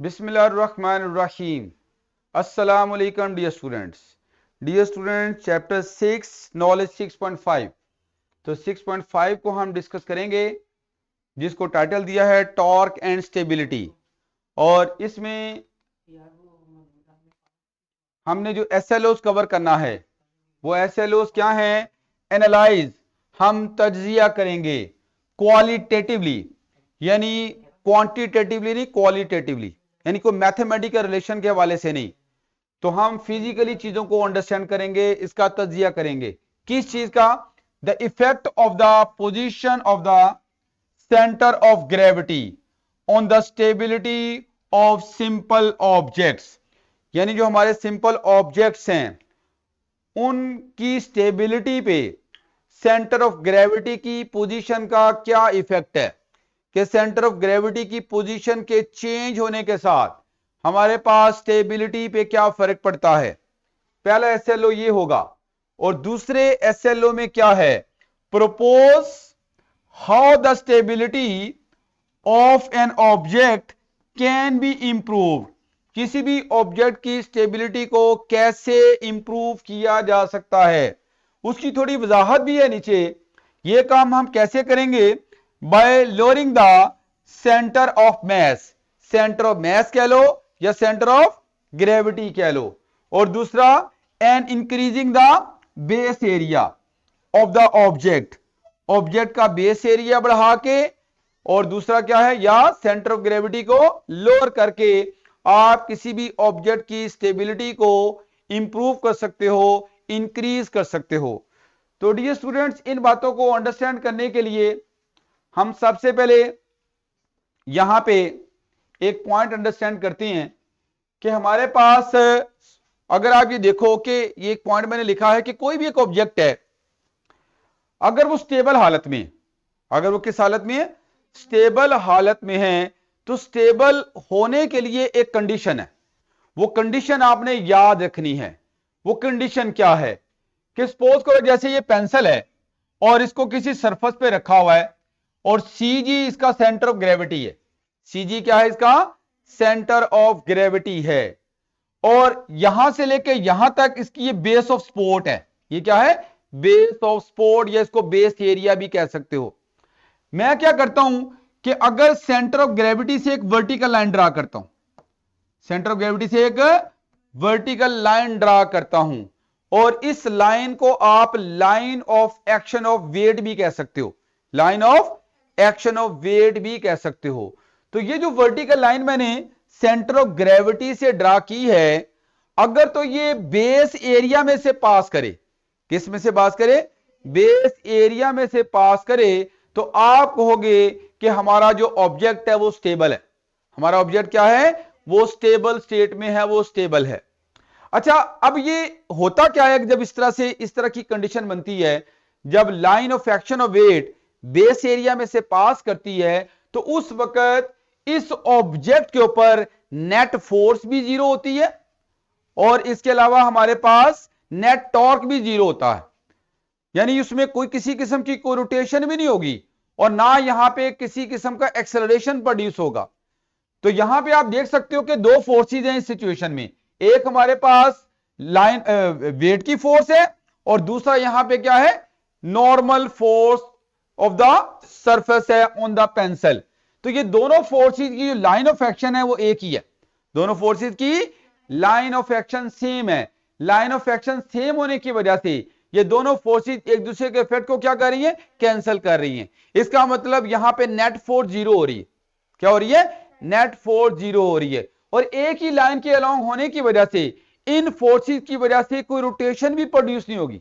बिस्मिल्लाहिर्रहमानिर्रहीम। अस्सलाम वालेकुम डियर स्टूडेंट्स। Chapter 6 knowledge 6.5। तो 6.5 को हम डिस्कस करेंगे, जिसको टाइटल दिया है टॉर्क एंड स्टेबिलिटी। और इसमें हमने जो एसएलओस कवर करना है वो एसएलओस क्या है? एनालाइज, हम तज्जिया करेंगे क्वालिटेटिवली, यानी क्वांटिटेटिवली नहीं, क्वालिटेटिवली, यानी कोई मैथमेटिकल रिलेशन के हवाले से नहीं। तो हम फिजिकली चीजों को अंडरस्टैंड करेंगे, इसका तज्जिया करेंगे। किस चीज का? The effect of the position of the centre of gravity on the stability of simple objects, यानी जो हमारे सिंपल ऑब्जेक्ट्स हैं उनकी स्टेबिलिटी पे सेंटर ऑफ ग्रेविटी की पोजीशन का क्या इफेक्ट है, कि सेंटर ऑफ ग्रेविटी की पोजीशन के चेंज होने के साथ हमारे पास स्टेबिलिटी पे क्या फर्क पड़ता है। पहला एसएलओ ये होगा। और दूसरे एसएलओ में क्या है? Propose how the stability of an object can be improve, किसी भी ऑब्जेक्ट की स्टेबिलिटी को कैसे इंप्रूव किया जा सकता है, उसकी थोड़ी वजाहत भी है नीचे। ये काम हम कैसे करेंगे? Bye lowering the centre of mass, centre of mass कह लो या सेंटर ऑफ ग्रेविटी कह लो। और दूसरा and increasing the base area of the object, object का बेस एरिया बढ़ा के, और दूसरा क्या है, या सेंटर ऑफ ग्रेविटी को लोअर करके आप किसी भी ऑब्जेक्ट की स्टेबिलिटी को इंप्रूव कर सकते हो, इंक्रीज कर सकते हो। तो डियर स्टूडेंट्स, इन बातों को अंडरस्टैंड करने के लिए हम सबसे पहले यहां पे एक पॉइंट अंडरस्टैंड करते हैं कि हमारे पास, अगर आप ये देखो कि ये एक पॉइंट मैंने लिखा है कि कोई भी एक ऑब्जेक्ट है, अगर वो स्टेबल हालत में, अगर वो किस हालत में है? स्टेबल हालत में है, तो स्टेबल होने के लिए एक कंडीशन है। वो कंडीशन आपने याद रखनी है। वो कंडीशन क्या है? कि सपोज करो जैसे ये पेंसिल है और इसको किसी सरफेस पे रखा हुआ है, और सी जी इसका सेंटर ऑफ ग्रेविटी है। सी जी क्या है? इसका सेंटर ऑफ ग्रेविटी है। और यहां से लेके यहां तक इसकी ये बेस ऑफ सपोर्ट है। ये क्या है? बेस ऑफ सपोर्ट, या इसको बेस एरिया भी कह सकते हो। मैं क्या करता हूं कि अगर सेंटर ऑफ ग्रेविटी से एक वर्टिकल लाइन ड्रा करता हूं, सेंटर ऑफ ग्रेविटी से एक वर्टिकल लाइन ड्रा करता हूं, और इस लाइन को आप line of action of weight भी कह सकते हो, line of action of weight भी कह सकते हो। तो ये जो वर्टिकल लाइन मैंने सेंटर ऑफ ग्रेविटी से ड्रा की है, अगर तो ये बेस एरिया में से पास करे, किस में से पास करे? बेस एरिया में से पास करे, तो आप कहोगे कि हमारा जो ऑब्जेक्ट है वो स्टेबल है। हमारा ऑब्जेक्ट क्या है? वो स्टेबल स्टेट में है, वो स्टेबल है। अच्छा, अब ये होता क्या है जब इस तरह की कंडीशन बनती है? जब line of action of weight base area में से पास करती है, तो उस वक्त इस ऑब्जेक्ट के ऊपर नेट फोर्स भी जीरो होती है, और इसके अलावा हमारे पास नेट टॉर्क भी जीरो होता है। यानी उसमें कोई किसी किस्म की कोई रोटेशन भी नहीं होगी, और ना यहां पे किसी किस्म का एक्सेलरेशन प्रोड्यूस होगा। तो यहां पे आप देख सकते हो कि दो फोर्सेज हैं इस सिचुएशन में। एक हमारे पास लाइन वेट की फोर्स है, और दूसरा यहां पे क्या है? Normal force of the surface है ऑन द पेंसिल। तो ये दोनों फोर्सेज की जो लाइन ऑफ एक्शन है वो एक ही है। दोनों फोर्सेज की लाइन ऑफ एक्शन सेम है। लाइन ऑफ एक्शन सेम होने की वजह से ये दोनों फोर्सेज एक दूसरे के इफेक्ट को क्या कर रही है? कैंसिल कर रही हैं। इसका मतलब यहां पे नेट फोर्स जीरो हो रही है। क्या हो रही है? नेट फोर्स जीरो हो रही है। और एक ही लाइन के अलोंग होने की वजह से इन फोर्सेज की वजह से कोई रोटेशन भी प्रोड्यूस नहीं होगी।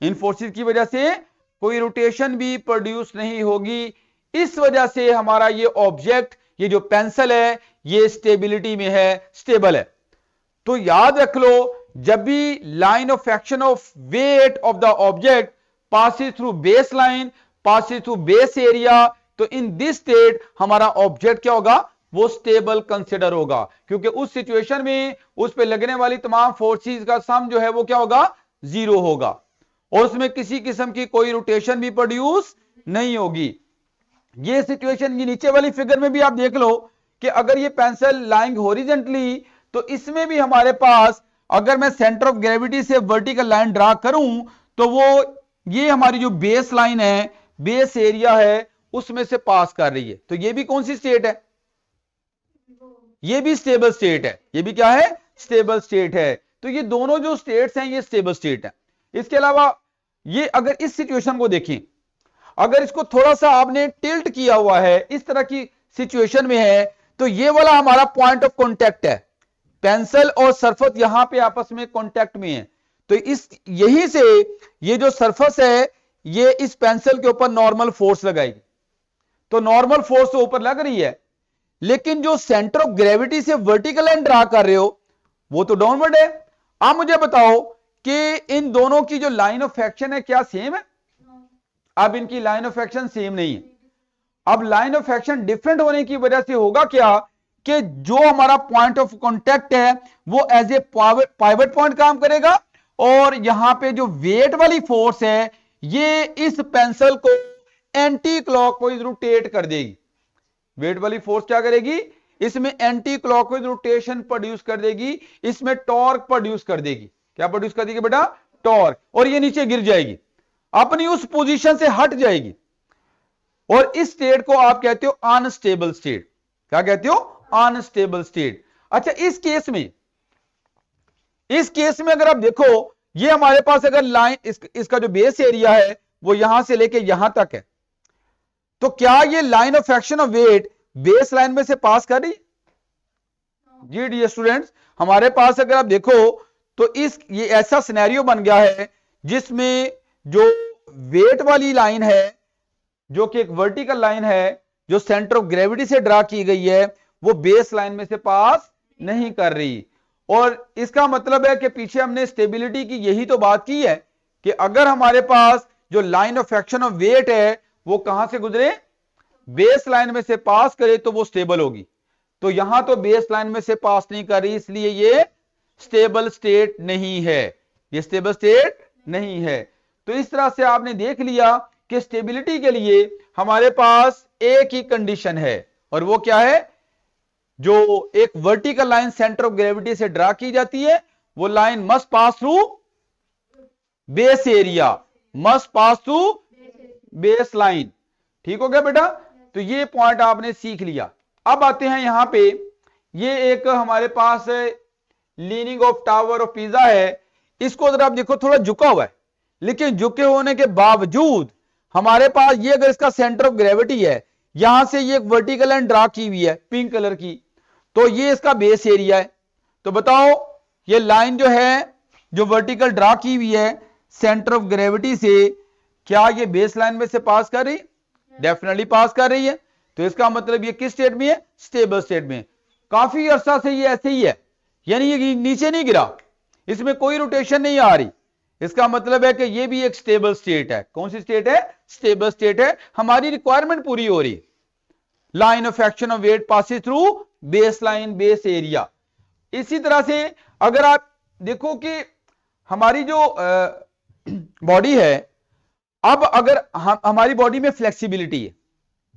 इन फोर्सेज की वजह से कोई रोटेशन भी प्रोड्यूस नहीं होगी। इस वजह से हमारा ये ऑब्जेक्ट, ये जो पेंसिल है, ये स्टेबिलिटी में है, स्टेबल है। तो याद रख लो, जब भी line of action of weight of the object passes through base line, passes through base area, तो इन दिस स्टेट हमारा ऑब्जेक्ट क्या होगा? वो स्टेबल कंसिडर होगा, क्योंकि उस सिचुएशन में उस पे लगने वाली तमाम फोर्सेस का सम जो है वो क्या होगा? जीरो होगा, और उसमें किसी किस्म की कोई रोटेशन भी प्रोड्यूस नहीं होगी। ये सिचुएशन ये नीचे वाली फिगर में भी आप देख लो कि अगर ये पेंसिल लाइंग हॉरिजेंटली, तो इसमें भी हमारे पास अगर मैं सेंटर ऑफ ग्रेविटी से वर्टिकल लाइन ड्रा करूं तो वो ये हमारी जो बेस लाइन है, बेस एरिया है, उसमें से पास कर रही है। तो ये भी कौन सी स्टेट है? ये भी स्टेबल स्टेट है। ये भी क्या है? स्टेबल स्टेट है। तो ये दोनों जो स्टेट्स हैं ये स्टेबल स्टेट है। इसके अलावा ये अगर इस सिचुएशन को देखें, अगर इसको थोड़ा सा आपने टिल्ट किया हुआ है, इस तरह की सिचुएशन में है, तो ये वाला हमारा पॉइंट ऑफ कॉन्टेक्ट है। पेंसिल और सरफेस यहां पे आपस में कॉन्टेक्ट में है, तो इस यहीं से ये जो सरफेस है ये इस पेंसिल के ऊपर नॉर्मल फोर्स लगाएगी। तो नॉर्मल फोर्स तो ऊपर लग रही है, लेकिन जो सेंटर ऑफ ग्रेविटी से वर्टिकल लाइन ड्रा कर रहे हो वो तो डाउनवर्ड है। अब मुझे बताओ कि इन दोनों की जो लाइन ऑफ एक्शन है क्या सेम है? अब इनकी लाइन ऑफ एक्शन सेम नहीं है। अब लाइन ऑफ एक्शन डिफरेंट होने की वजह से होगा क्या कि जो हमारा पॉइंट ऑफ कांटेक्ट है वो एज ए पाइवट पॉइंट काम करेगा, और यहां पे जो वेट वाली फोर्स है ये इस पेंसिल को एंटी क्लॉकवाइज रोटेट कर देगी। वेट वाली फोर्स क्या करेगी? इसमें एंटी क्लॉकवाइज रोटेशन प्रोड्यूस कर देगी, इसमें टॉर्क प्रोड्यूस कर देगी। क्या प्रोड्यूस कर देगी बेटा? टॉर्क। और ये नीचे गिर जाएगी, अपनी उस पोजीशन से हट जाएगी, और इस स्टेट को आप कहते हो अनस्टेबल स्टेट। क्या कहते हो? Unstable state. अच्छा, इस केस में अगर आप देखो, ये हमारे पास अगर लाइन इसका जो बेस एरिया है वो यहां से लेके यहां तक है, तो क्या ये line of action of weight base line में से पास कर रही? जी डियर स्टूडेंट्स, हमारे पास अगर आप देखो तो ये ऐसा सिनेरियो बन गया है जिसमें जो वेट वाली लाइन है, जो कि एक वर्टिकल लाइन है, जो सेंटर ऑफ ग्रेविटी से ड्रा की गई है, वो बेस लाइन में से पास नहीं कर रही। और इसका मतलब है कि पीछे हमने स्टेबिलिटी की यही तो बात की है कि अगर हमारे पास जो line of action of weight है वो कहां से गुजरे? बेस लाइन में से पास करे तो वो स्टेबल होगी। तो यहां तो बेस लाइन में से पास नहीं कर रही, इसलिए ये स्टेबल स्टेट नहीं है। ये स्टेबल स्टेट नहीं है। तो इस तरह से आपने देख लिया कि स्टेबिलिटी के लिए हमारे पास एक ही कंडीशन है, और वो क्या है? जो एक vertical line centre of gravity से ड्रा की जाती है वो line must pass through base area, must pass through base line. ठीक हो गया बेटा? तो ये पॉइंट आपने सीख लिया। अब आते हैं यहां पे, ये एक हमारे पास leaning of tower of Pisa है। इसको अगर आप देखो थोड़ा झुका हुआ है, लेकिन झुके होने के बावजूद हमारे पास ये अगर इसका सेंटर ऑफ ग्रेविटी है, यहां से ये एक वर्टिकल लाइन ड्रा की हुई है पिंक कलर की, तो ये इसका बेस एरिया है। तो बताओ ये लाइन जो है, जो वर्टिकल ड्रा की हुई है सेंटर ऑफ ग्रेविटी से, क्या ये बेस लाइन में से पास कर रही? डेफिनेटली पास कर रही है। तो इसका मतलब ये किस स्टेट में है? स्टेबल स्टेट में। काफी अरसा से ये ऐसे ही है, यानी ये नीचे नहीं गिरा, इसमें कोई रोटेशन नहीं आ रही। इसका मतलब है कि ये भी एक स्टेबल स्टेट है। कौन सी स्टेट है? स्टेबल स्टेट है। हमारी रिक्वायरमेंट पूरी हो रही है। Line of action of weight passes through base line, base area. इसी तरह से अगर आप देखो कि हमारी जो बॉडी है, अब अगर हमारी बॉडी में फ्लेक्सिबिलिटी है,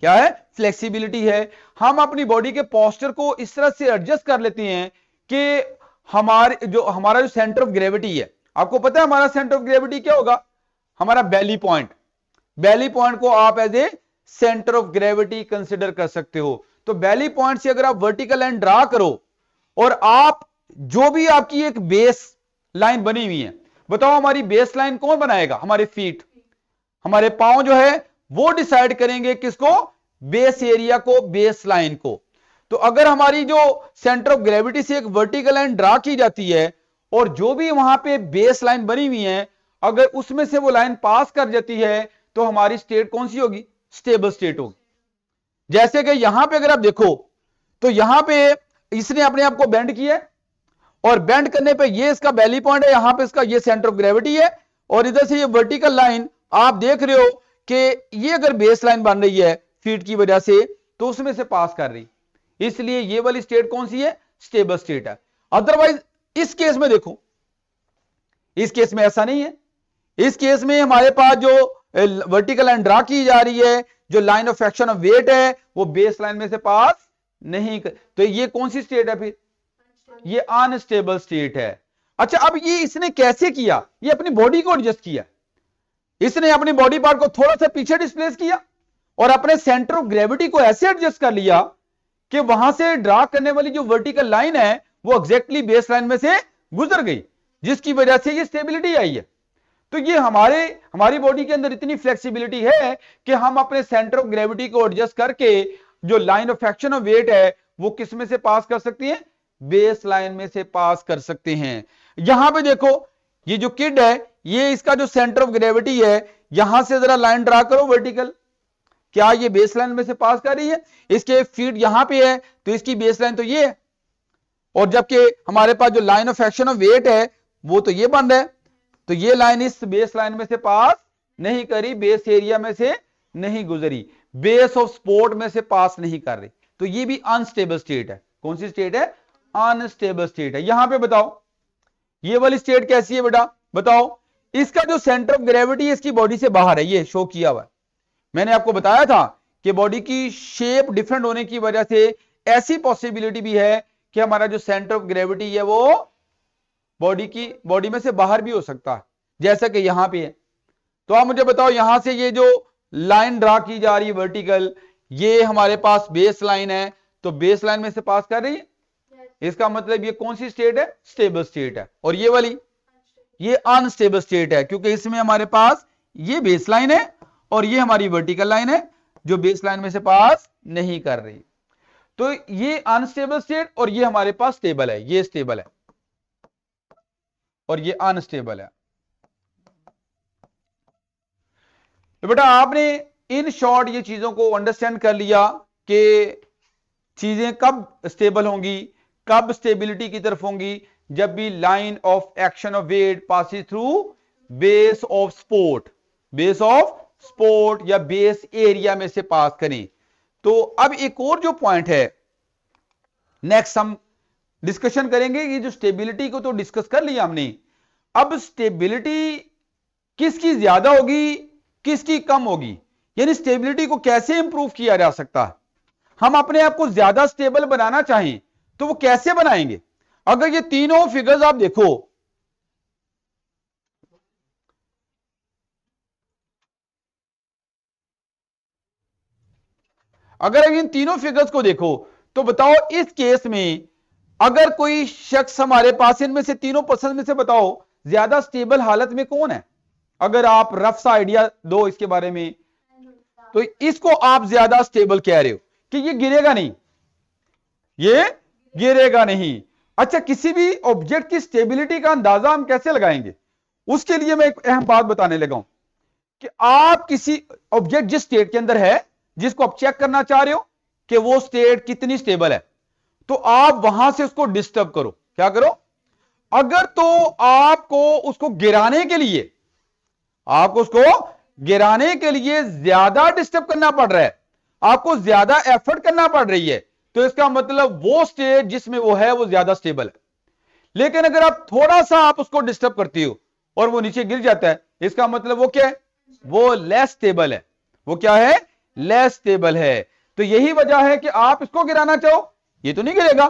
क्या है? फ्लेक्सिबिलिटी है। हम अपनी बॉडी के पोस्चर को इस तरह से एडजस्ट कर लेते हैं कि हमारा जो सेंटर ऑफ ग्रेविटी है, आपको पता है हमारा सेंटर ऑफ ग्रेविटी क्या होगा? हमारा बेली पॉइंट। बेली पॉइंट को आप as a centre of gravity consider कर सकते हो। तो बेली पॉइंट से अगर आप वर्टिकल लाइन ड्रा करो, और आप जो भी आपकी एक बेस लाइन बनी हुई है, बताओ हमारी बेस लाइन कौन बनाएगा? हमारे फीट, हमारे पांव जो है वो डिसाइड करेंगे किसको? बेस एरिया को, बेस लाइन को। तो अगर हमारी जो सेंटर ऑफ ग्रेविटी से एक वर्टिकल लाइन ड्रा की जाती है, और जो भी वहां पे बेस लाइन बनी हुई है, अगर उसमें से वो लाइन पास कर जाती है, तो हमारी स्टेट कौन सी होगी? स्टेबल स्टेट होगी। जैसे कि यहां पे अगर आप देखो, तो यहां पे इसने अपने आप को बेंड किया, और बेंड करने पे ये इसका बेली पॉइंट है, यहां पे इसका ये सेंटर ऑफ ग्रेविटी है, और इधर से ये वर्टिकल लाइन आप देख रहे हो कि ये अगर बेस लाइन बन रही है फीट की वजह से, तो उसमें से पास कर रही, इसलिए ये वाली स्टेट कौन सी है? स्टेबल स्टेट है। अदरवाइज इस केस में देखो, इस केस में ऐसा नहीं है। इस केस में हमारे पास जो वर्टिकल लाइन ड्रा की जा रही है, जो line of action of weight है, वो बेस लाइन में से पास नहीं तो ये कौन सी स्टेट है फिर? ये अनस्टेबल स्टेट है। अच्छा, अब ये इसने कैसे किया? ये अपनी बॉडी को एडजस्ट किया, इसने अपनी बॉडी पार्ट को थोड़ा सा पीछे डिस्प्लेस किया और अपने सेंटर ऑफ ग्रेविटी को ऐसे एडजस्ट कर लिया कि वहां से ड्रा करने वाली जो वर्टिकल लाइन है वो एग्जैक्टली बेस लाइन में से गुजर गई, जिसकी वजह से ये स्टेबिलिटी आई है। तो ये हमारी बॉडी के अंदर इतनी फ्लेक्सिबिलिटी है कि हम अपने सेंटर ऑफ ग्रेविटी को एडजस्ट करके जो line of action of weight है वो किस में से पास कर सकती है? बेस लाइन में से पास कर सकते हैं। यहां पे देखो, ये जो किड है, ये इसका जो सेंटर ऑफ ग्रेविटी है, यहां से जरा लाइन ड्रा करो वर्टिकल, क्या ये बेस लाइन में से पास कर रही है? इसके फीट यहां पे है तो इसकी बेस लाइन तो ये है, और जबकि हमारे पास जो line of action of weight है वो तो ये बन रहा है, तो ये लाइन इस बेस लाइन में से पास नहीं करी, बेस एरिया में से नहीं गुजरी, बेस ऑफ सपोर्ट में से पास नहीं कर रही, तो ये भी अनस्टेबल स्टेट है। कौन सी स्टेट है? अनस्टेबल स्टेट है। यहां पे बताओ ये वाली स्टेट कैसी है बेटा? बताओ, इसका जो सेंटर ऑफ ग्रेविटी है इसकी बॉडी से बाहर है, ये शो किया हुआ है। मैंने आपको बताया था कि बॉडी की शेप डिफरेंट होने की वजह से ऐसी पॉसिबिलिटी भी है कि हमारा जो सेंटर ऑफ ग्रेविटी है वो बॉडी में से बाहर भी हो सकता है, जैसा कि यहां पे है। तो आप मुझे बताओ, यहां से ये जो लाइन ड्रा की जा रही है वर्टिकल, ये हमारे पास बेस लाइन है, तो बेस लाइन में से पास कर रही है, इसका मतलब ये कौन सी स्टेट है? स्टेबल स्टेट है। और ये वाली, ये अनस्टेबल स्टेट है, क्योंकि इसमें हमारे पास ये बेस लाइन है और ये हमारी वर्टिकल लाइन है जो बेस लाइन में से पास नहीं कर रही। तो ये अनस्टेबल स्टेट और ये हमारे पास स्टेबल है, ये स्टेबल है और ये अनस्टेबल है। तो बेटा आपने इन शॉर्ट ये चीजों को अंडरस्टैंड कर लिया कि चीजें कब स्टेबल होंगी, कब स्टेबिलिटी की तरफ होंगी, जब भी line of action of weight passes through base of support, base of support या बेस एरिया में से पास करें। तो अब एक और जो पॉइंट है, नेक्स्ट हम डिस्कशन करेंगे, ये जो स्टेबिलिटी को तो डिस्कस कर लिया हमने, अब स्टेबिलिटी किसकी ज्यादा होगी, किसकी कम होगी, यानी स्टेबिलिटी को कैसे इंप्रूव किया जा सकता है। हम अपने आप को ज्यादा स्टेबल बनाना चाहें तो वो कैसे बनाएंगे? अगर ये तीनों फिगर्स आप देखो, अगर इन तीनों फिगर्स को देखो तो बताओ इस केस में अगर कोई शख्स हमारे पास, इनमें से तीनों पर्सन में से बताओ ज्यादा स्टेबल हालत में कौन है? अगर आप रफ सा आइडिया दो इसके बारे में, तो इसको आप ज्यादा स्टेबल कह रहे हो कि ये गिरेगा नहीं, ये गिरेगा नहीं। अच्छा, किसी भी ऑब्जेक्ट की स्टेबिलिटी का अंदाजा हम कैसे लगाएंगे? उसके लिए मैं एक अहम बात बताने लगा हूं कि आप किसी ऑब्जेक्ट जिस स्टेट के अंदर है, जिसको आप चेक करना चाह रहे हो कि वो स्टेट कितनी स्टेबल है, तो आप वहां से उसको डिस्टर्ब करो। क्या करो? अगर तो आपको उसको गिराने के लिए, आपको उसको गिराने के लिए ज्यादा डिस्टर्ब करना पड़ रहा है, आपको ज्यादा एफर्ट करना पड़ रही है, तो इसका मतलब वो स्टेट जिसमें वो है वो ज्यादा स्टेबल है। लेकिन अगर आप थोड़ा सा आप उसको डिस्टर्ब करती हो और वो नीचे गिर जाता है, इसका मतलब वो क्या है? वो लेस स्टेबल है। वो क्या है? लेस स्टेबल है। तो यही वजह है कि आप इसको गिराना चाहो, ये तो नहीं गिरेगा,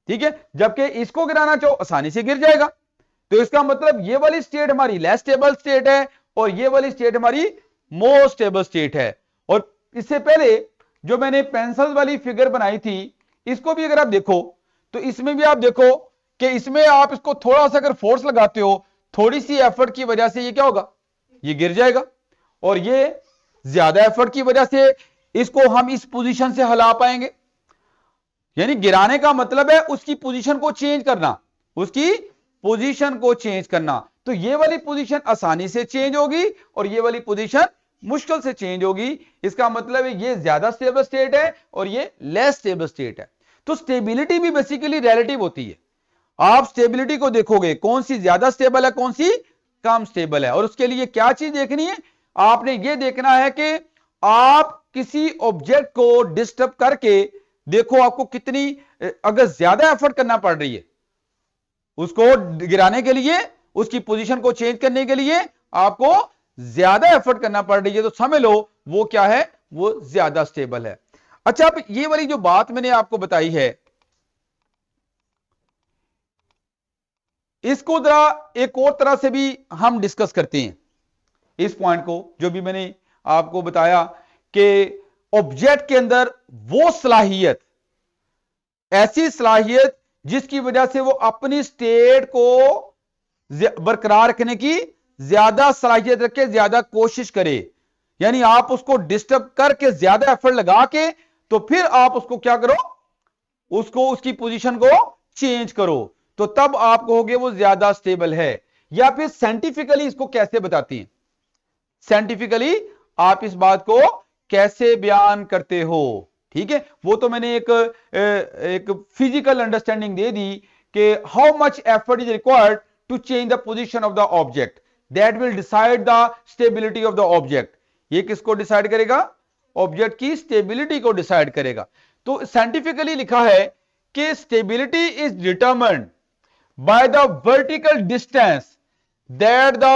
ठीक है, जबकि इसको गिराना चाहो आसानी से गिर जाएगा। तो इसका मतलब ये वाली स्टेट हमारी लेस स्टेबल स्टेट है और ये वाली स्टेट हमारी मोर स्टेबल स्टेट है। और इससे पहले जो मैंने पेंसिल वाली फिगर बनाई थी, इसको भी अगर आप देखो तो इसमें भी आप देखो कि इसमें आप इसको थोड़ा सा अगर फोर्स लगाते हो, थोड़ी सी एफर्ट की वजह से ये क्या होगा? ये गिर जाएगा। और ये ज्यादा एफर्ट की वजह से इसको हम इस पोजीशन से हिला पाएंगे। यानी गिराने का मतलब है उसकी पोजीशन को चेंज करना, उसकी पोजीशन को चेंज करना। तो ये वाली पोजीशन आसानी से चेंज होगी और ये वाली पोजीशन मुश्किल से चेंज होगी। इसका मतलब है ये ज्यादा स्टेबल स्टेट है और ये लेस स्टेबल स्टेट है। तो स्टेबिलिटी भी बेसिकली रिलेटिव होती है। आप स्टेबिलिटी को देखोगे कौन सी ज्यादा स्टेबल है, कौन सी कम स्टेबल है, और उसके लिए क्या चीज देखनी है? आपने ये देखना है कि आप किसी ऑब्जेक्ट को डिस्टर्ब करके देखो आपको कितनी, अगर ज्यादा एफर्ट करना पड़ रही है उसको गिराने के लिए, उसकी पोजीशन को चेंज करने के लिए आपको ज्यादा एफर्ट करना पड़ रही है, तो समझ लो वो क्या है? वो ज्यादा स्टेबल है। अच्छा, अब ये वाली जो बात मैंने आपको बताई है, इसको जरा एक और तरह से भी हम डिस्कस करते हैं। इस पॉइंट को जो भी मैंने आपको बताया कि ऑब्जेक्ट के अंदर वो सलाहियत, ऐसी सलाहियत जिसकी वजह से वो अपनी स्टेट को बरकरार रखने की ज्यादा सलाहियत रखे, ज्यादा कोशिश करे। यानी आप उसको डिस्टर्ब करके, ज्यादा एफर्ट लगा के, तो फिर आप उसको क्या करो, उसको उसकी पोजीशन को चेंज करो, तो तब आप कहोगे वो ज्यादा स्टेबल है। या फिर साइंटिफिकली इसको कैसे बताती हैं, साइंटिफिकली आप इस बात को कैसे बयान करते हो? ठीक है, वो तो मैंने एक फिजिकल अंडरस्टैंडिंग दे दी कि how much effort is required to change the position of the object, that will decide the stability of the object. ये किसको डिसाइड करेगा? ऑब्जेक्ट की स्टेबिलिटी को डिसाइड करेगा। तो साइंटिफिकली लिखा है कि stability is determined by the vertical distance that the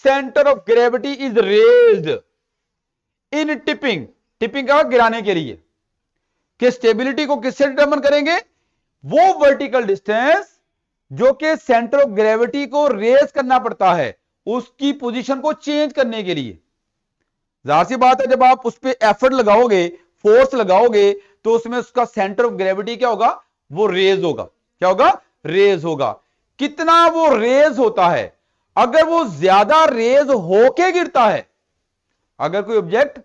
centre of gravity is raised in tipping. Tipping का गिराने के लिए कि स्टेबिलिटी को किससे डिटरमाइन करेंगे? वो वर्टिकल डिस्टेंस जो कि सेंटर ऑफ ग्रेविटी को रेज करना पड़ता है, उसकी पोजीशन को चेंज करने के लिए। जाहिर सी बात है, जब आप उस पर एफर्ट लगाओगे, फोर्स लगाओगे, तो उसमें उसका सेंटर ऑफ ग्रेविटी क्या होगा? वो रेज होगा। क्या होगा? रेज होगा। कितना वो रेज होता है? अगर वो ज्यादा रेज होके गिरता है, अगर कोई ऑब्जेक्ट,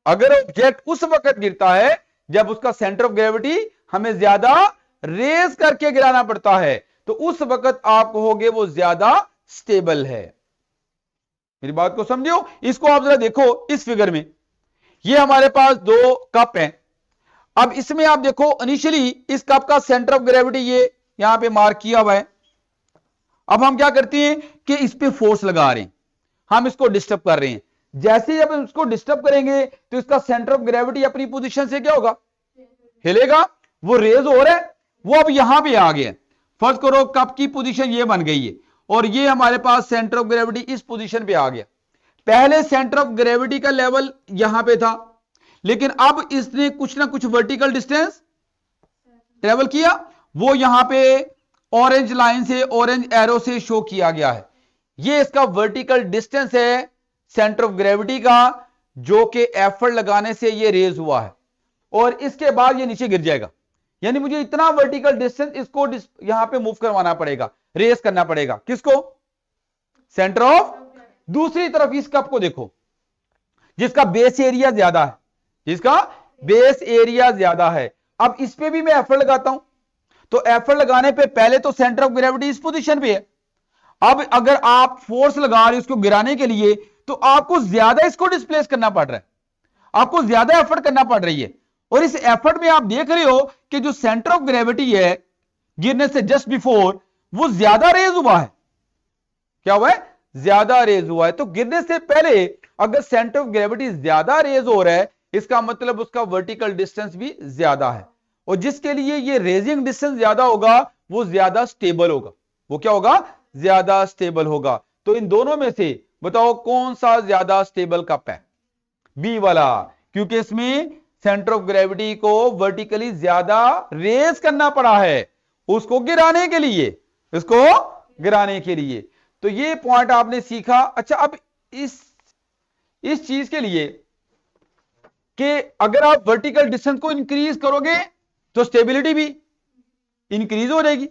अगर ऑब्जेक्ट उस वक्त गिरता है जब उसका सेंटर ऑफ ग्रेविटी हमें ज्यादा रेज करके गिराना पड़ता है, तो उस वक्त आप कहोगे वो ज्यादा स्टेबल है। मेरी बात को समझो। इसको आप जरा देखो इस फिगर में, ये हमारे पास दो कप हैं। अब इसमें आप देखो, इनिशियली इस कप का सेंटर ऑफ ग्रेविटी ये यहां पे मार्क किया हुआ है। अब हम क्या करते हैं कि इस पे फोर्स लगा रहे हैं, हम इसको डिस्टर्ब कर रहे हैं। जैसे जब हम इसको डिस्टर्ब करेंगे तो इसका सेंटर ऑफ ग्रेविटी अपनी पोजीशन से क्या होगा? हिलेगा। वो रेज हो रहा है, वो अब यहां पे आ गया। फर्ज करो कप की पोजीशन ये बन गई है और ये हमारे पास सेंटर ऑफ ग्रेविटी इस पोजीशन पे आ गया। पहले सेंटर ऑफ ग्रेविटी का लेवल यहां पे था, लेकिन अब इसने कुछ ना कुछ वर्टिकल डिस्टेंस ट्रेवल किया, वो यहां पे ऑरेंज लाइन से, ऑरेंज एरो से शो किया गया है। ये इसका वर्टिकल डिस्टेंस है सेंटर ऑफ ग्रेविटी का, जो कि एफर्ट लगाने से ये रेज हुआ है, और इसके बाद ये नीचे गिर जाएगा। यानी मुझे इतना वर्टिकल डिस्टेंस इसको यहां पे मूव करवाना पड़ेगा, रेस करना पड़ेगा। किसको? Centre of. दूसरी तरफ इस कप को देखो, जिसका बेस एरिया ज्यादा है, जिसका बेस एरिया ज्यादा है। अब इस पे भी मैं एफर्ट लगाता हूं, तो एफर्ट लगाने पे पहले तो सेंटर ऑफ ग्रेविटी इस पोजीशन पे है। अब अगर आप फोर्स लगा रहे हो इसको गिराने के लिए, तो आपको ज्यादा इसको डिस्प्लेस करना पड़ रहा है, आपको ज्यादा एफर्ट करना पड़ रही है। और इस एफर्ट में आप देख रहे हो कि जो सेंटर ऑफ ग्रेविटी है गिरने से जस्ट बिफोर, वो ज्यादा रेज हुआ है। क्या हुआ है? ज्यादा रेज हुआ है। तो गिरने से पहले अगर सेंटर ऑफ ग्रेविटी ज्यादा रेज हो रहा है, इसका मतलब उसका वर्टिकल डिस्टेंस भी ज्यादा है, और जिसके लिए ये रेजिंग डिस्टेंस ज्यादा होगा वो ज्यादा स्टेबल होगा। वो क्या होगा? ज्यादा स्टेबल होगा। तो इन दोनों में से बताओ कौन सा ज्यादा स्टेबल कप है? बी वाला, क्योंकि इसमें सेंटर ऑफ ग्रेविटी को वर्टिकली ज्यादा रेज करना पड़ा है उसको गिराने के लिए, इसको गिराने के लिए। तो ये पॉइंट आपने सीखा। अच्छा, अब इस चीज के लिए कि अगर आप वर्टिकल डिस्टेंस को इंक्रीज करोगे तो स्टेबिलिटी भी इंक्रीज हो जाएगी।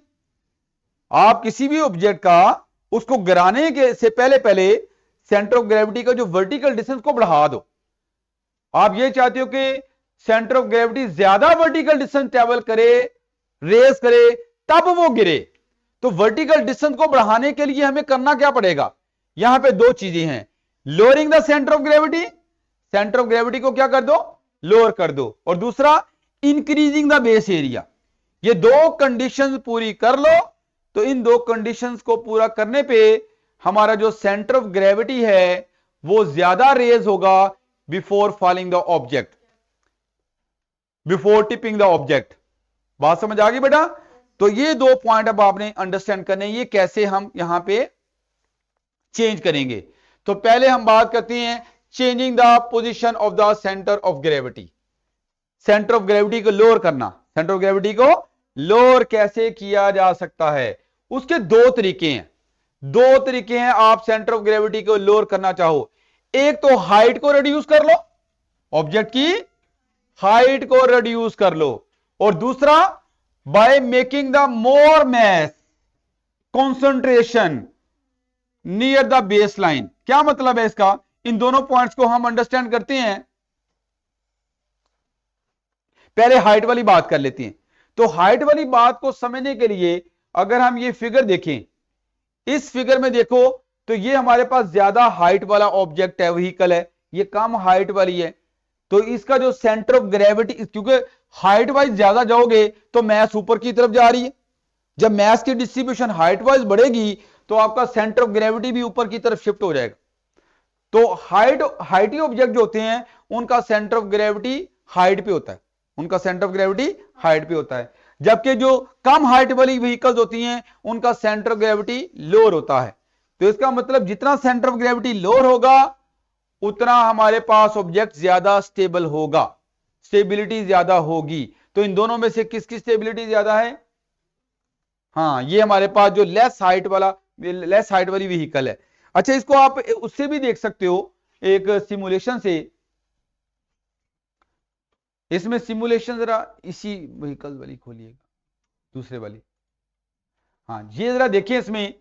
आप किसी भी ऑब्जेक्ट का उसको गिराने के से पहले सेंटर ऑफ ग्रेविटी का जो वर्टिकल डिस्टेंस को बढ़ा दो। आप ये चाहते हो कि सेंटर ऑफ ग्रेविटी ज्यादा वर्टिकल डिस्टेंस ट्रेवल करे, रेस करे, तब वो गिरे। तो वर्टिकल डिस्टेंस को बढ़ाने के लिए हमें करना क्या पड़ेगा? यहां पे दो चीजें हैं, lowering the centre of gravity, centre of gravity को क्या कर दो? लोअर कर दो, और दूसरा इंक्रीजिंग द बेस एरिया। ये दो कंडीशंस पूरी कर लो, तो इन दो कंडीशंस को पूरा करने पे हमारा जो सेंटर ऑफ ग्रेविटी है वो ज्यादा रेज होगा before falling the object, before tipping the object. बात समझ आ गई बेटा? तो ये दो पॉइंट अब आपने अंडरस्टैंड करने, ये कैसे हम यहां पे चेंज करेंगे। तो पहले हम बात करते हैं changing the position of the centre of gravity. Centre of gravity को लोअर करना, सेंटर ऑफ ग्रेविटी को लोअर कैसे किया जा सकता है, उसके दो तरीके हैं, दो तरीके हैं आप सेंटर ऑफ ग्रेविटी को लोअर करना चाहो। एक तो हाइट को रिड्यूस कर लो, ऑब्जेक्ट की हाइट को रिड्यूस कर लो, और दूसरा by making the more mass concentration near the base line. क्या मतलब है इसका, इन दोनों पॉइंट्स को हम अंडरस्टैंड करते हैं। पहले हाइट वाली बात कर लेते हैं। तो हाइट वाली बात को समझने के लिए अगर हम ये फिगर देखें, इस फिगर में देखो तो ये हमारे पास ज्यादा हाइट वाला ऑब्जेक्ट है, व्हीकल है, ये कम हाइट वाली है। तो इसका जो सेंटर ऑफ ग्रेविटी, क्योंकि हाइट वाइज ज्यादा जाओगे तो मैस ऊपर की तरफ जा रही है, जब मैस की डिस्ट्रीब्यूशन हाइट वाइज बढ़ेगी तो आपका सेंटर ऑफ ग्रेविटी भी ऊपर की तरफ शिफ्ट हो जाएगा। तो हाइटी ऑब्जेक्ट जो होते हैं उनका सेंटर ऑफ ग्रेविटी हाइट पे होता है, उनका सेंटर ऑफ ग्रेविटी हाइट पे होता है, जबकि जो कम हाइट वाली व्हीकल्स होती हैं उनका सेंटर ऑफ ग्रेविटी लोअर होता है। तो इसका मतलब जितना सेंटर ऑफ ग्रेविटी लोअर होगा उतना हमारे पास ऑब्जेक्ट ज्यादा स्टेबल होगा, स्टेबिलिटी ज्यादा होगी। तो इन दोनों में से किसकी स्टेबिलिटी ज्यादा है? हाँ, ये हमारे पास जो लेस हाइट वाली व्हीकल है। अच्छा, इसको आप उससे भी देख सकते हो, एक सिमुलेशन से। इसमें सिमुलेशन जरा इसी व्हीकल वाली खोलिएगा, दूसरे वाली। हाँ, ये जरा देखिए, इसमें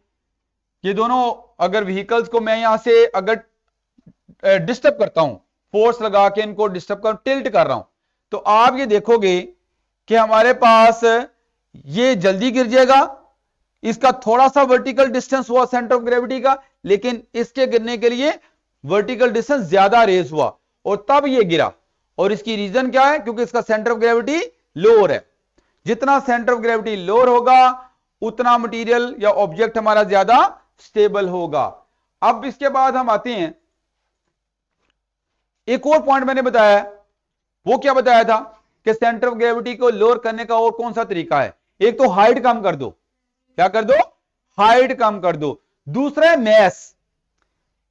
ये दोनों अगर व्हीकल्स को मैं यहां से अगर डिस्टर्ब करता हूं, फोर्स लगा के इनको डिस्टर्ब कर टिल्ट कर रहा हूं, तो आप ये देखोगे कि हमारे पास ये जल्दी गिर जाएगा, इसका थोड़ा सा वर्टिकल डिस्टेंस हुआ सेंटर ऑफ ग्रेविटी का, लेकिन इसके गिरने के लिए वर्टिकल डिस्टेंस ज्यादा रेज हुआ और तब ये गिरा। और इसकी रीजन क्या है? क्योंकि इसका सेंटर ऑफ ग्रेविटी लोअर है। जितना सेंटर ऑफ ग्रेविटी लोअर होगा उतना मटेरियल या ऑब्जेक्ट हमारा ज्यादा स्टेबल होगा। अब इसके बाद हम आते हैं, एक और पॉइंट मैंने बताया, वो क्या बताया था कि सेंटर ऑफ ग्रेविटी को लोअर करने का और कौन सा तरीका है? एक तो हाइट कम कर दो, क्या कर दो? हाइट कम कर दो। दूसरा है मैस।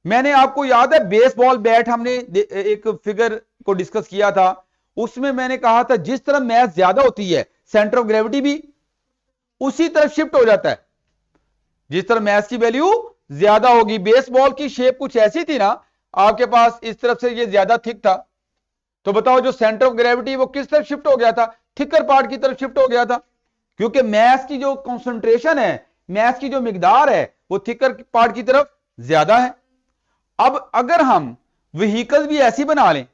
मैंने आपको याद है बेसबॉल बैट हमने एक फिगर को डिस्कस किया था, उसमें मैंने कहा था जिस तरह मैस ज्यादा होती है सेंटर ऑफ ग्रेविटी भी उसी तरफ शिफ्ट हो जाता है। जिस तरह मैस की वैल्यू ज्यादा होगी, बेसबॉल की शेप कुछ ऐसी थी ना, आपके पास इस तरफ से ये ज्यादा थिक था, तो बताओ जो सेंटर ऑफ ग्रेविटी वो किस तरफ शिफ्ट हो गया था? थिकर पार्ट की तरफ शिफ्ट हो गया था, क्योंकि मैस की जो कंसंट्रेशन है, मैस की जो मिकदार है वो थिकर पार्ट की तरफ ज्यादा है। अब अगर हम व्हीकल भी ऐसी बना लें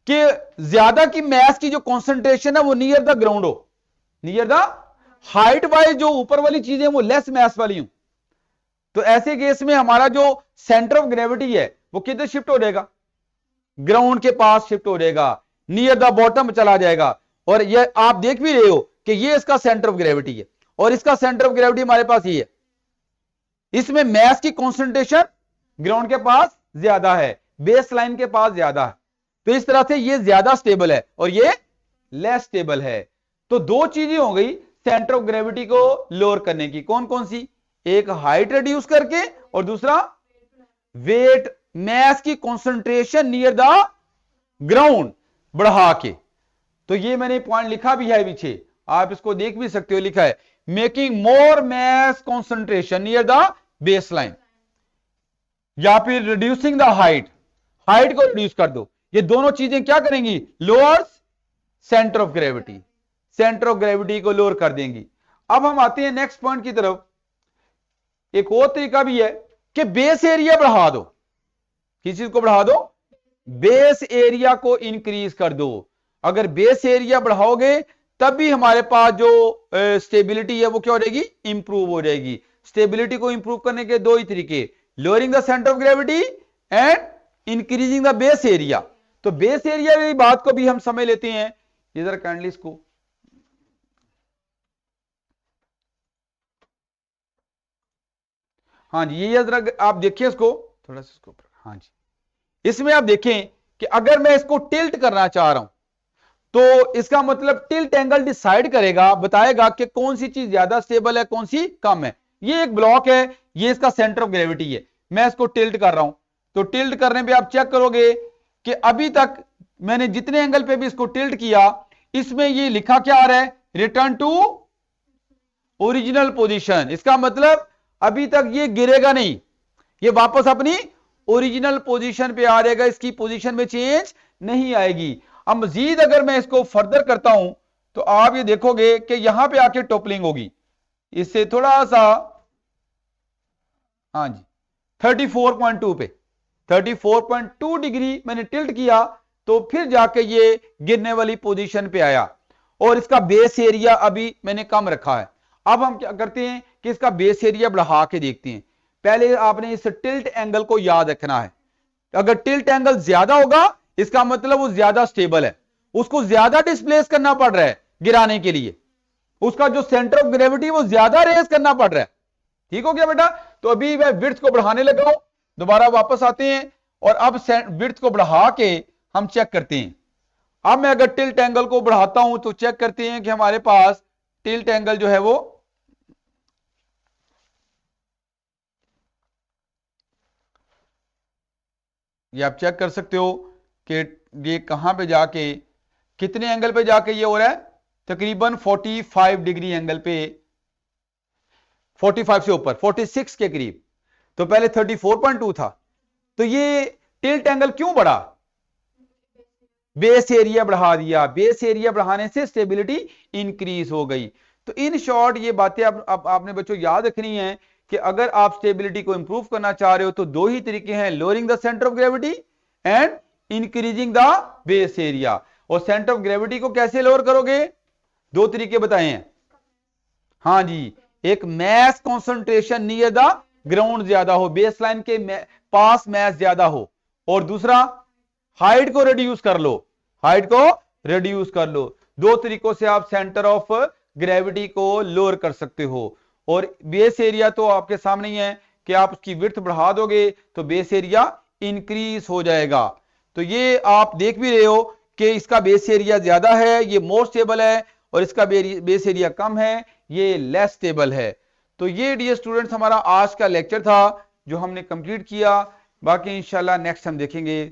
कि ज्यादा की मैस की जो कंसंट्रेशन है वो नियर द ग्राउंड हो, नियर द हाइट वाइज जो ऊपर वाली चीजें वो लेस मैस वाली हो, तो ऐसे केस में हमारा जो सेंटर ऑफ ग्रेविटी है वो किधर शिफ्ट हो जाएगा? ग्राउंड के पास शिफ्ट हो जाएगा, नियर द बॉटम चला जाएगा। और ये आप देख भी रहे हो कि ये इसका सेंटर ऑफ ग्रेविटी है और इसका सेंटर ऑफ ग्रेविटी हमारे पास ये है। इसमें मैस की कंसंट्रेशन ग्राउंड के पास ज्यादा है, बेस लाइन के पास ज्यादा है, तो इस तरह से ये ज्यादा स्टेबल है और ये लेस स्टेबल है। तो दो चीजें हो गई सेंटर ऑफ ग्रेविटी को लोअर करने की, कौन कौन सी? एक हाइट रिड्यूस करके और दूसरा वेट, मैस की कंसंट्रेशन नियर द ग्राउंड बढ़ा के। तो ये मैंने पॉइंट लिखा भी है पीछे, आप इसको देख भी सकते हो, लिखा है making more mass concentration near the base line, या फिर रिड्यूसिंग द हाइट, हाइट को रिड्यूस कर दो। ये दोनों चीजें क्या करेंगी? Lower centre of gravity, centre of gravity को लोअर कर देंगी। अब हम आते हैं नेक्स्ट पॉइंट की तरफ। एक और तरीका भी है कि बेस एरिया बढ़ा दो। किस चीज को बढ़ा दो? बेस एरिया को इंक्रीज कर दो। अगर बेस एरिया बढ़ाओगे तब भी हमारे पास जो स्टेबिलिटी है वो क्या हो जाएगी? इंप्रूव हो जाएगी। स्टेबिलिटी को इंप्रूव करने के दो ही तरीके, lowering the centre of gravity and increasing the base area. तो बेस एरिया की बात को भी हम समझ लेते हैं। इधर काइंडली इसको हाँ जी, ये जरा आप देखिए इसको थोड़ा सा इसको, हाँ जी, इसमें आप देखें कि अगर मैं इसको टिल्ट करना चाह रहा हूं तो इसका मतलब टिल्ट एंगल डिसाइड करेगा, बताएगा कि कौन सी चीज ज्यादा स्टेबल है, कौन सी कम है। ये एक ब्लॉक है, ये इसका सेंटर ऑफ ग्रेविटी है, मैं इसको टिल्ट कर रहा हूं, तो टिल्ट करने पे आप चेक करोगे कि अभी तक मैंने जितने एंगल पे भी इसको टिल्ट किया, इसमें ये लिखा क्या आ रहा है, रिटर्न टू ओरिजिनल पोजीशन। इसका मतलब अभी तक ये गिरेगा नहीं, ये वापस अपनी ओरिजिनल पोजीशन पे आ रहेगा, इसकी पोजीशन में चेंज नहीं आएगी। अब मजीद अगर मैं इसको फर्दर करता हूं तो आप ये देखोगे कि यहां पे आके टॉपलिंग होगी, इससे थोड़ा सा, हाँ जी 34.2 पे, 34.2 डिग्री मैंने टिल्ट किया तो फिर जाके ये गिरने वाली पोजीशन पे आया, और इसका बेस एरिया अभी मैंने कम रखा है। अब हम क्या करते हैं कि इसका बेस एरिया बढ़ा के देखते हैं। पहले आपने इस टिल्ट एंगल को याद रखना है। अगर टिल्ट एंगल ज्यादा होगा इसका मतलब वो ज्यादा स्टेबल है, उसको ज्यादा डिस्प्लेस करना पड़ रहा है गिराने के लिए, उसका जो सेंटर ऑफ ग्रेविटी वो ज्यादा रेज करना पड़ रहा है। ठीक हो गया बेटा? तो अभी मैं विड्थ को बढ़ाने लगा हूं, दोबारा वापस आते हैं और अब विड्थ को बढ़ा के हम चेक करते हैं। अब मैं अगर टिल्ट एंगल को बढ़ाता हूं तो चेक करते हैं कि हमारे पास टिल्ट एंगल जो है वो ये आप चेक कर सकते हो कि ये कहां पे जाके, कितने एंगल पे जाके ये हो रहा है, तकरीबन 45 डिग्री एंगल पे, 45 से ऊपर 46 के करीब। तो पहले 34.2 था। तो ये टिल्ट एंगल क्यों बढ़ा? बेस एरिया बढ़ा दिया, बेस एरिया बढ़ाने से स्टेबिलिटी इंक्रीज हो गई। तो इन शॉर्ट ये बातें आपने बच्चों याद रखनी है कि अगर आप स्टेबिलिटी को इंप्रूव करना चाह रहे हो तो दो ही तरीके हैं, lowering the centre of gravity and increasing the base area. और सेंटर ऑफ ग्रेविटी को कैसे लोअर करोगे? दो तरीके बताए हैं। हाँ जी, एक mass concentration near the ground ज्यादा हो, बेस लाइन के पास मैस ज्यादा हो, और दूसरा हाइट को रिड्यूस कर लो, हाइट को रिड्यूस कर लो। दो तरीकों से आप सेंटर ऑफ ग्रेविटी को लोअर कर सकते हो। और बेस एरिया तो आपके सामने ही है कि आप उसकी विड्थ बढ़ा दोगे तो बेस एरिया इंक्रीज हो जाएगा। तो ये आप देख भी रहे हो कि इसका बेस एरिया ज्यादा है, ये मोर स्टेबल है, और इसका बेस एरिया कम है, ये लेस स्टेबल है। तो ये डियर स्टूडेंट्स हमारा आज का लेक्चर था जो हमने कंप्लीट किया। बाकी इंशाल्लाह नेक्स्ट हम देखेंगे।